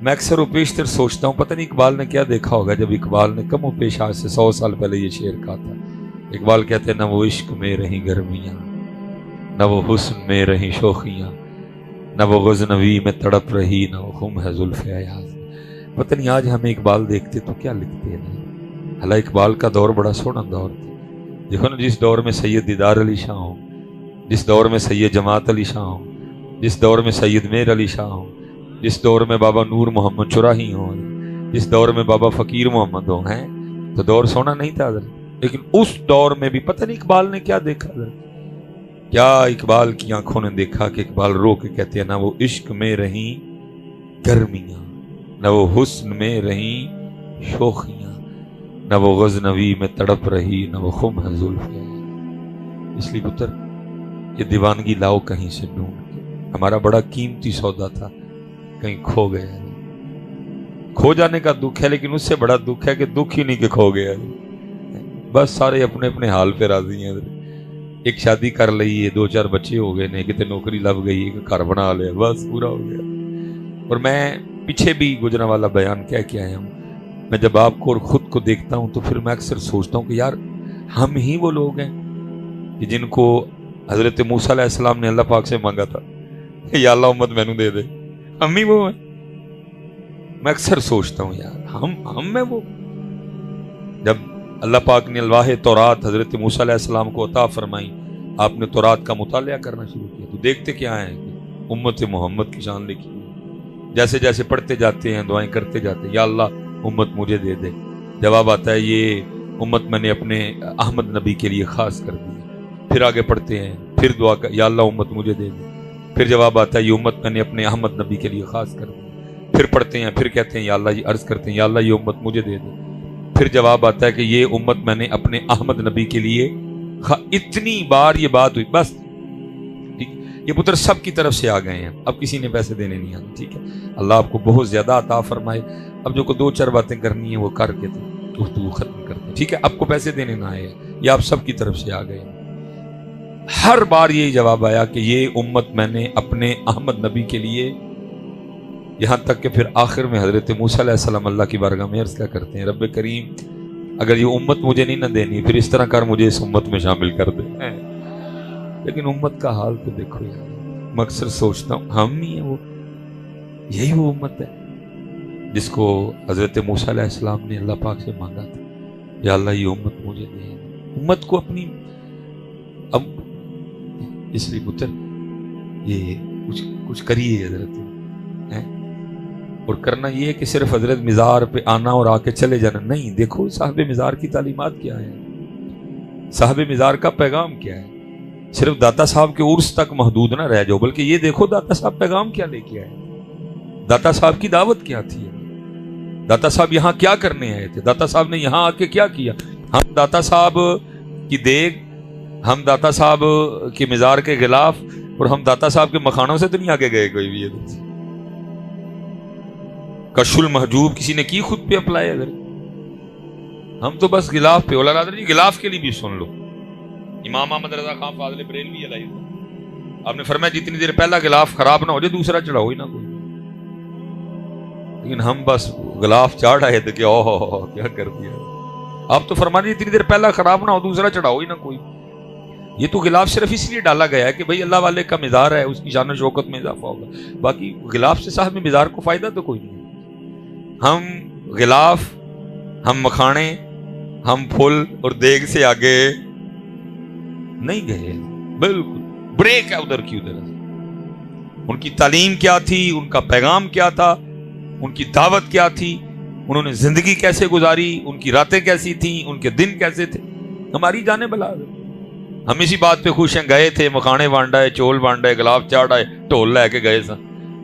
میں اکثر و بیشتر سوچتا ہوں پتہ نہیں اقبال نے کیا دیکھا ہوگا جب اقبال نے کم و بیش آج سے 100 سال پہلے یہ شعر کہا تھا. اقبال کہتے ہیں نہ وہ عشق میں رہیں گرمیاں، نہ وہ حسن میں رہیں شوخیاں، نہ وہ غزنوی میں تڑپ رہی، نہ وہ خم ہے زلف ایاز. پتہ نہیں آج ہمیں اقبال دیکھتے تو کیا لکھتے ہیں. حالانکہ اقبال کا دور بڑا سونا دور تھا. دیکھو نا، جس دور میں سید دیدار علی شاہ ہوں، جس دور میں سید جماعت علی شاہ ہوں، جس دور میں سید میر علی شاہ ہوں، جس دور میں بابا نور محمد چراہی ہوں، جس دور میں بابا فقیر محمد ہوں، ہیں تو دور سونا نہیں تھا حضرت. لیکن اس دور میں بھی پتہ نہیں اقبال نے کیا دیکھا حضرت. کیا اقبال کی آنکھوں نے دیکھا کہ اقبال رو کے کہتے ہیں نہ وہ عشق میں رہیں گرمیاں، نہ وہ حسن میں رہیں شوخیاں، نہ وہ غزنوی میں تڑپ رہی، نہ وہ خم ہے زلف. اس لیے پتر یہ دیوانگی لاؤ کہیں سے ڈھونڈ کے. ہمارا بڑا قیمتی سودا تھا، کہیں کھو گیا. کھو جانے کا دکھ ہے، لیکن اس سے بڑا دکھ ہے کہ دکھ ہی نہیں کہ کھو گیا. بس سارے اپنے اپنے حال پہ راضی ہیں. ایک شادی کر لئی ہے، 2-4 بچے ہو گئے، کتے نوکری لگ گئی، گھر بنا لیا، بس پورا ہو گیا. اور میں پیچھے بھی گجرا والا بیان کیا آیا ہوں. میں جب آپ کو اور خود کو دیکھتا ہوں تو پھر میں اکثر سوچتا ہوں کہ یار ہم ہی وہ لوگ ہیں کہ جن کو حضرت موسیٰ علیہ السلام نے اللہ پاک سے مانگا تھا کہ یا اللہ امت مینوں دے دے. ہم ہی وہ ہیں. میں اکثر سوچتا ہوں یار ہم میں وہ. جب اللہ پاک نے الواح تورات حضرت موسیٰ علیہ السلام کو عطا فرمائی، آپ نے تورات کا مطالعہ کرنا شروع کیا تو دیکھتے کیا ہیں کہ امت محمد کی شان لکھی ہوئی. جیسے جیسے پڑھتے جاتے ہیں، دعائیں کرتے جاتے ہیں، یا اللہ امت مجھے دے دے. جواب آتا ہے یہ امت میں نے اپنے احمد نبی کے لیے خاص کر دی. پھر آگے پڑھتے ہیں، پھر دعا کر یا اللہ امت مجھے دے دے. پھر جواب آتا ہے یہ امت میں نے اپنے احمد نبی کے لیے خاص کر دی. پھر پڑھتے ہیں، پھر کہتے ہیں یا اللہ، یہ عرض کرتے ہیں یا اللہ یہ امت مجھے دے دے. پھر جواب آتا ہے کہ یہ امت میں نے اپنے احمد نبی کے لیے اتنی بار یہ بات ہوئی. بس ٹھیک، یہ پتر سب کی طرف سے آ گئے ہیں. اب کسی نے پیسے دینے نہیں آتے. ٹھیک ہے، اللہ آپ کو بہت زیادہ عطا فرمائے. اب جو کو 2-4 باتیں کرنی ہیں وہ کر کے تو ختم کرتے. ٹھیک ہے، آپ کو پیسے دینے نہ آئے، یہ آپ سب کی طرف سے آ گئے. ہر بار یہی جواب آیا کہ یہ امت میں نے اپنے احمد نبی کے لیے. یہاں تک کہ پھر آخر میں حضرت موسیٰ علیہ السلام اللہ کی بارگاہ میں عرض کیا کرتے ہیں، رب کریم اگر یہ امت مجھے نہیں نہ دینی پھر اس طرح کر مجھے اس امت میں شامل کر دے. لیکن امت کا حال تو دیکھو یار. میں اکثر سوچتا ہوں ہم ہی ہیں وہ، یہی وہ امت ہے جس کو حضرت موسیٰ علیہ السلام نے اللہ پاک سے مانگا تھا یا اللہ یہ امت مجھے دے. امت کو اپنی اب اس لیے پتر یہ کچھ کریے حضرت. اور کرنا یہ ہے کہ صرف حضرت مزار پہ آنا اور آ کے چلے جانا نہیں. دیکھو صاحب مزار کی تعلیمات کیا ہے، صاحب مزار کا پیغام کیا ہے. صرف داتا صاحب کے عرس تک محدود نہ رہ جاؤ، بلکہ یہ دیکھو داتا صاحب پیغام کیا لے کے آئے. داتا صاحب کی دعوت کیا تھی، داتا صاحب یہاں کیا کرنے آئے تھے، داتا صاحب نے یہاں آ کے کیا کیا. ہم داتا صاحب کی دیگ، ہم داتا صاحب کے مزار کے غلاف اور ہم داتا صاحب کے مکھانوں سے تو نہیں آگے گئے کوئی بھی. کشف المحجوب کسی نے کی خود پہ اپلائی اگر ہم تو بس غلاف پہ. اولا جی غلاف کے لیے بھی سن لو، امام احمد رضا خان فاضل بریلوی علیہ آپ نے فرمایا جتنی دیر پہلا غلاف خراب نہ ہو جائے دوسرا چڑھاؤ ہی نہ کوئی. لیکن ہم بس غلاف چاڑ آئے تھے کہ اوہ کیا کر دیا. آپ تو فرمایا جتنی دیر پہلا خراب نہ ہو دوسرا چڑھاؤ ہی نہ کوئی. یہ تو غلاف صرف اس لیے ڈالا گیا ہے کہ بھئی اللہ والے کا مزار ہے، اس کی شان و شوکت میں اضافہ ہوگا. باقی غلاف سے صاحب مزار کو فائدہ تو کوئی نہیں. ہم غلاف، ہم مکھانے، ہم پھول اور دیگ سے آگے نہیں گئے. بالکل بریک ہے ادھر کی ادھر. ان کی تعلیم کیا تھی، ان کا پیغام کیا تھا، ان کی دعوت کیا تھی، انہوں نے زندگی کیسے گزاری، ان کی راتیں کیسی تھیں، ان کے دن کیسے تھے. ہماری جانیں بلا ہم اسی بات پہ خوش ہیں. گئے تھے مکھانے بانڈائے، چول بانڈائے، غلاف چاڑھائے، ڈھول لے کے گئے سا.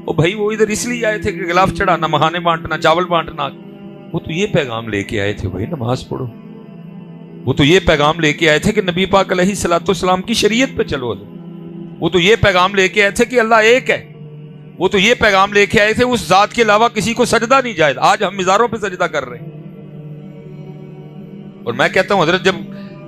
او بھائی وہ ادھر اس لیے آئے تھے کہ غلاف چڑھانا، مکھانے بانٹنا، چاول بانٹنا. وہ تو یہ پیغام لے کے آئے تھے بھائی نماز پڑھو. وہ تو یہ پیغام لے کے آئے تھے کہ نبی پاک علیہ الصلوۃ والسلام کی شریعت پہ چلو. وہ تو یہ پیغام لے کے آئے تھے کہ اللہ ایک ہے. وہ تو یہ پیغام لے کے آئے تھے اس ذات کے علاوہ کسی کو سجدہ نہیں جائز. آج ہم مزاروں پہ سجدہ کر رہے ہیں. اور میں کہتا ہوں حضرت جب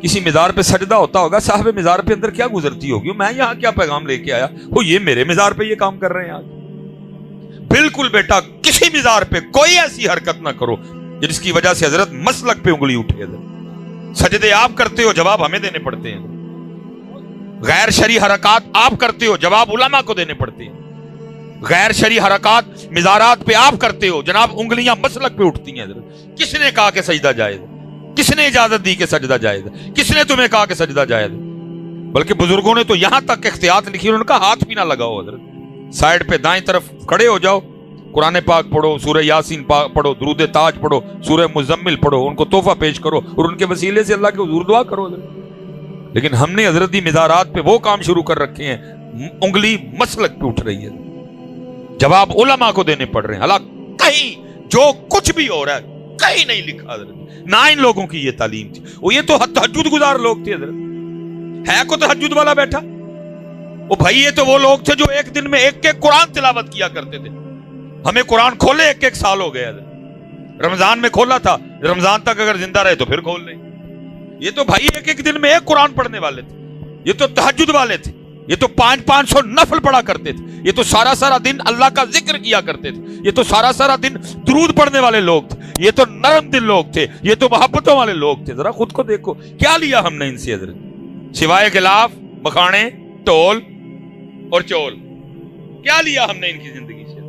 کسی مزار پہ سجدہ ہوتا ہوگا صاحب مزار پہ اندر کیا گزرتی ہوگی. میں یہاں کیا پیغام لے کے آیا، وہ یہ میرے مزار پہ یہ کام کر رہے ہیں. آج بالکل بیٹا کسی مزار پہ کوئی ایسی حرکت نہ کرو جس کی وجہ سے حضرت مسلک پہ انگلی اٹھے. سجدے آپ کرتے ہو جواب ہمیں دینے پڑتے ہیں. غیر شرعی حرکات آپ کرتے ہو جواب علماء کو دینے پڑتے ہیں. غیر شرعی حرکات مزارات پہ آپ کرتے ہو جناب انگلیاں مسلک پہ اٹھتی ہیں. کس نے کہا کہ سجدہ جائز ہے؟ کس نے اجازت دی کہ سجدہ جائز ہے؟ کس نے تمہیں کہا کہ سجدہ جائز ہے؟ بلکہ بزرگوں نے تو یہاں تک احتیاط لکھی، انہوں نے کہا ہاتھ بھی نہ لگاؤ حضرت، سائیڈ پہ دائیں طرف کھڑے ہو جاؤ، قرآن پاک پڑھو، سورہ یاسین پڑھو، درود تاج پڑھو، سورہ مزمل پڑھو، ان کو تحفہ پیش کرو اور ان کے وسیلے سے اللہ کے حضور دعا کرو حضرت. لیکن ہم نے حضرت دی مزارات پہ وہ کام شروع کر رکھے ہیں، انگلی مسلک پہ اٹھ رہی ہے، جواب علماء کو دینے پڑ رہے ہیں. حالانکہ کہیں جو کچھ بھی ہو رہا ہے کہیں نہیں لکھا حضرت، نہ ان لوگوں کی یہ تعلیم تھی. وہ یہ تو تہجد گزار لوگ تھے حضرت، ہے کو تہجد والا بیٹھا؟ وہ بھائی یہ تو وہ لوگ تھے جو ایک دن میں ایک ایک قرآن تلاوت کیا کرتے تھے. ہمیں قرآن کھولے ایک ایک سال ہو گیا حضرت، رمضان میں کھولا تھا، رمضان تک اگر زندہ رہے تو پھر کھول لیں. یہ تو بھائی ایک ایک دن میں ایک قرآن پڑھنے والے تھے، یہ تو تہجد والے تھے، یہ تو 500 نفل پڑھا کرتے تھے، یہ تو سارا سارا دن اللہ کا ذکر کیا کرتے تھے، یہ تو سارا سارا دن درود پڑھنے والے لوگ تھے، یہ تو نرم دل لوگ تھے، یہ تو محبتوں والے لوگ تھے. ذرا خود کو دیکھو کیا لیا ہم نے ان سے حضرت، سوائے غلاف، مکھانے، ٹول اور چول، کیا لیا ہم نے ان کی زندگی سے؟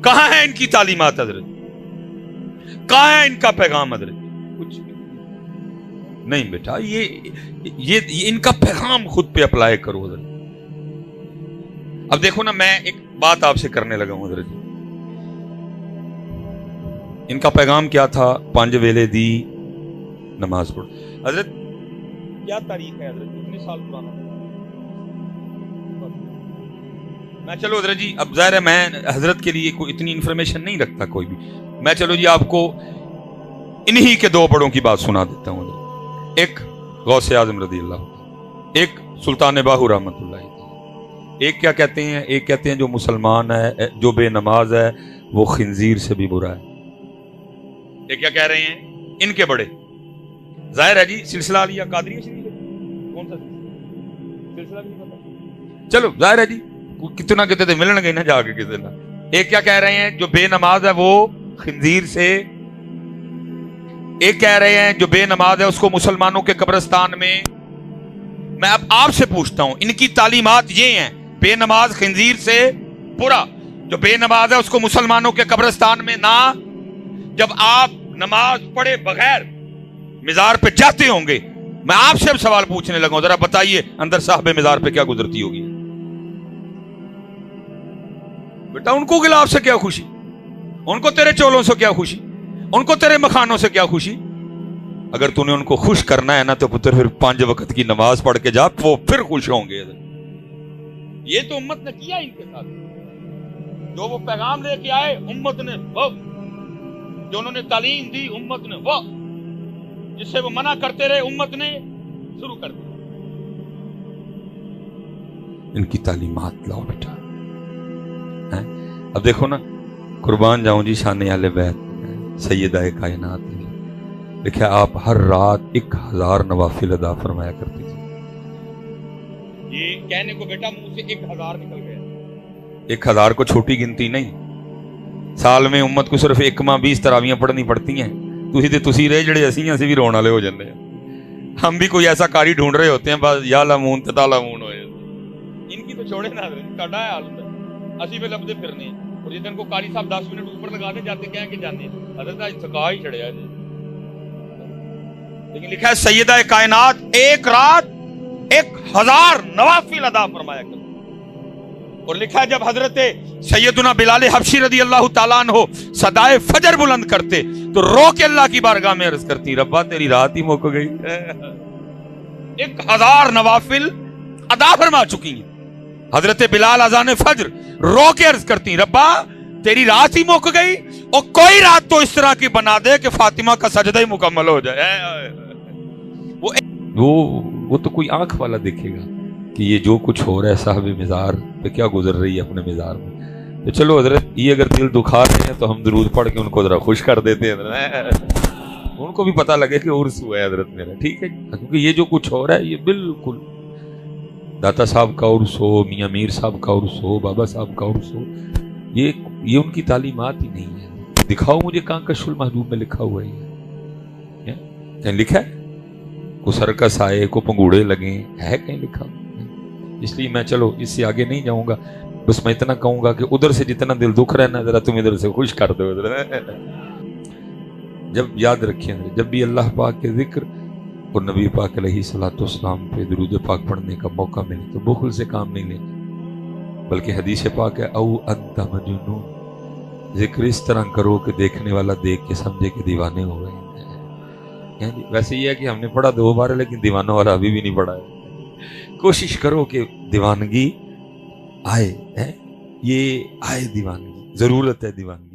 کہاں ہے ان کی تعلیمات حضرت؟ کہاں ہے ان کا پیغام حضرت؟ کچھ نہیں بیٹا، یہ ان کا پیغام خود پہ اپلائی کرو حضرت. اب دیکھو نا، میں ایک بات آپ سے کرنے لگا ہوں حضرت. ان کا پیغام کیا تھا؟ 5 ویلے دی نماز پڑھو. حضرت کیا تاریخ ہے حضرت؟ کتنے سال پرانا؟ میں چلو حضرت جی، اب ظاہر ہے میں حضرت کے لیے کوئی اتنی انفارمیشن نہیں رکھتا کوئی بھی، میں چلو جی آپ کو انہی کے 2 بڑوں کی بات سنا دیتا ہوں حضرت. ایک غوث اعظم رضی اللہ عنہ، ایک سلطان باہو رحمۃ اللہ. ایک کیا کہتے ہیں؟ ایک کہتے ہیں جو مسلمان ہے، جو بے نماز ہے وہ خنزیر سے بھی برا ہے. ایک کیا کہہ رہے ہیں؟ ان کے بڑے ظاہر ہے جی سلسلہ علیہ قادریہ شریف کون سا سلسلہ بھی پتا، چلو ظاہر ہے جی کتنا کہتے تھے ملن گئی نا جا کے کسی نہ. ایک کیا کہہ رہے ہیں؟ جو بے نماز ہے وہ خنزیر سے. ایک کہہ رہے ہیں جو بے نماز ہے اس کو مسلمانوں کے قبرستان میں. میں اب آپ سے پوچھتا ہوں، ان کی تعلیمات یہ ہیں بے نماز خنزیر سے برا، جو بے نماز ہے اس کو مسلمانوں کے قبرستان میں نہ. جب آپ نماز پڑھے بغیر مزار پہ جاتے ہوں گے، میں آپ سے اب سوال پوچھنے لگا ہوں، ذرا بتائیے اندر صاحب مزار پہ کیا گزرتی ہوگی؟ بیٹا ان کو غلاف سے کیا خوشی؟ ان کو تیرے چولوں سے کیا خوشی؟ ان کو تیرے مکھانوں سے کیا خوشی؟ اگر تو نے ان کو خوش کرنا ہے نا تو پتر پھر 5 وقت کی نماز پڑھ کے جا، وہ پھر خوش ہوں گے. یہ تو امت نے کیا ان کے ساتھ، جو وہ پیغام لے کے آئے امت نے وہ، جو انہوں نے تعلیم دی امت نے وہ، جس سے وہ منع کرتے رہے امت نے شروع کر دیا. ان کی تعلیمات لاؤ بیٹا. اب دیکھو نا، قربان جاؤں جی شان اہل بیت سیدہ کائنات نے دیکھا آپ ہر رات 1000 نوافل ادا فرمایا کرتی تھی. یہ کہنے کو بیٹا منہ سے 1000 نکل گیا. 1000 کو چھوٹی گنتی نہیں، سال میں امت کو صرف 1 ماہ 20 تراویاں پڑھنی پڑتی ہیں. تسی رہے جڑے اسی بھی رونے والے ہو جاندے ہیں. ہم بھی کوئی ایسا کاری ڈھونڈ رہے ہوتے ہیں بس یا لامون تتا لامون ہوئے. ان کی تو چھوڑے نہ کاڈا ہے حال ہوتا ہے، اسی پہ لبدے پھرنے ہیں. اور جس دن کو قاری صاحب 10 منٹ اوپر لگا دے جاتے کہیں کہ جانے حضرت آج تھکا ہی چھڑیا جی. لیکن لکھا ہے سیدہ کائنات ایک رات 1000 نوافل ادا فرمایا کرتے. اور لکھا ہے جب حضرت سیدنا بلال حبشی رضی اللہ تعالیٰ عنہ صدائے فجر بلند کرتے تو رو کے اللہ کی بارگاہ میں عرض کرتی، ربا تیری رات ہی مک گئی. 1000 نوافل ادا فرما چکی ہیں. حضرت بلال اذان فجر رو کے عرض کرتی، ربا تیری رات ہی مک گئی، اور کوئی رات تو اس طرح کی بنا دے کہ فاطمہ کا سجدہ ہی مکمل ہو جائے. وہ تو کوئی آنکھ والا دیکھے گا کہ یہ جو کچھ ہو رہا ہے صاحب مزار پہ کیا گزر رہی ہے اپنے مزار میں. تو چلو حضرت یہ اگر دل دکھا رہے ہیں تو ہم درود پڑھ کے ان کو ذرا خوش کر دیتے ہیں، ان کو بھی پتہ لگے کہ عرس ہوا ہے حضرت میرا. ٹھیک ہے، کیونکہ یہ جو کچھ ہو رہا ہے یہ بالکل داتا صاحب کا عرس ہو، میاں میر صاحب کا عرس ہو، بابا صاحب کا عرس ہو، یہ ان کی تعلیمات ہی نہیں ہے. دکھاؤ مجھے کہاں کشف المحبوب میں لکھا ہوا ہے؟ کہیں لکھا ہے؟ کو سرکس آئے، کو پنگوڑے لگیں، ہے کہیں لکھا؟ اس لیے میں چلو اس سے آگے نہیں جاؤں گا. بس میں اتنا کہوں گا کہ ادھر سے جتنا دل دکھ رہا ہے نا، ذرا تم ادھر سے خوش کر دو. جب یاد رکھیں، جب بھی اللہ پاک کے ذکر اور نبی پاک علیہ الصلوۃ والسلام پہ درود پاک پڑھنے کا موقع ملے تو بخل سے کام نہیں لینا، بلکہ حدیث پاک ہے او انت مجنون، ذکر اس طرح کرو کہ دیکھنے والا دیکھ کے سمجھے کہ دیوانے ہو گئے. ویسے یہ ہے کہ ہم نے پڑھا 2 بار ہے، لیکن دیوانوں والا ابھی بھی نہیں پڑھا ہے. کوشش کرو کہ دیوانگی آئے، یہ آئے دیوانگی، ضرورت ہے دیوانگی.